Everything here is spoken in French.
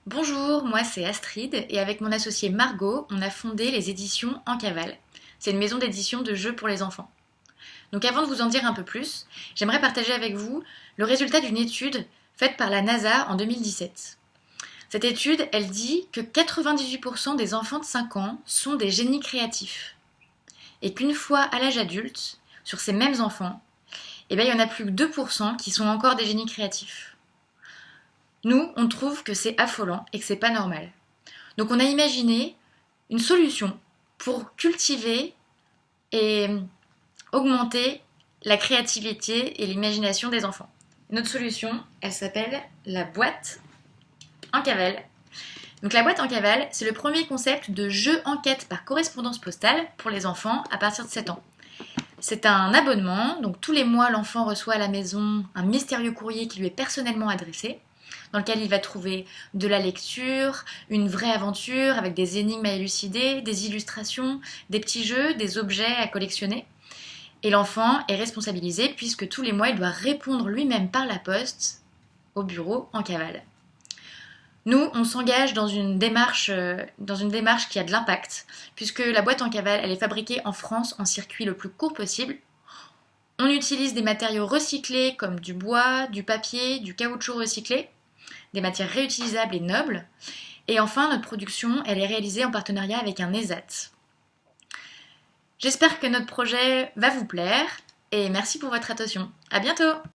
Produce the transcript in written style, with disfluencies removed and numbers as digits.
Bonjour, moi c'est Astrid et avec mon associée Margot, on a fondé les éditions En Cavale. C'est une maison d'édition de jeux pour les enfants. Donc avant de vous en dire un peu plus, j'aimerais partager avec vous le résultat d'une étude faite par la NASA en 2017. Cette étude, elle dit que 98% des enfants de 5 ans sont des génies créatifs. Et qu'une fois à l'âge adulte, sur ces mêmes enfants, il y en a plus que 2% qui sont encore des génies créatifs. Nous, on trouve que c'est affolant et que c'est pas normal. Donc on a imaginé une solution pour cultiver et augmenter la créativité et l'imagination des enfants. Notre solution, elle s'appelle la boîte en cavale. Donc la boîte en cavale, c'est le premier concept de jeu enquête par correspondance postale pour les enfants à partir de 7 ans. C'est un abonnement, donc tous les mois l'enfant reçoit à la maison un mystérieux courrier qui lui est personnellement adressé, dans lequel il va trouver de la lecture, une vraie aventure avec des énigmes à élucider, des illustrations, des petits jeux, des objets à collectionner. Et l'enfant est responsabilisé puisque tous les mois il doit répondre lui-même par la poste au bureau en cavale. Nous, on s'engage dans une démarche qui a de l'impact, puisque la boîte en cavale, elle est fabriquée en France en circuit le plus court possible. On utilise des matériaux recyclés comme du bois, du papier, du caoutchouc recyclé, des matières réutilisables et nobles. Et enfin, notre production, elle est réalisée en partenariat avec un ESAT. J'espère que notre projet va vous plaire et merci pour votre attention. À bientôt!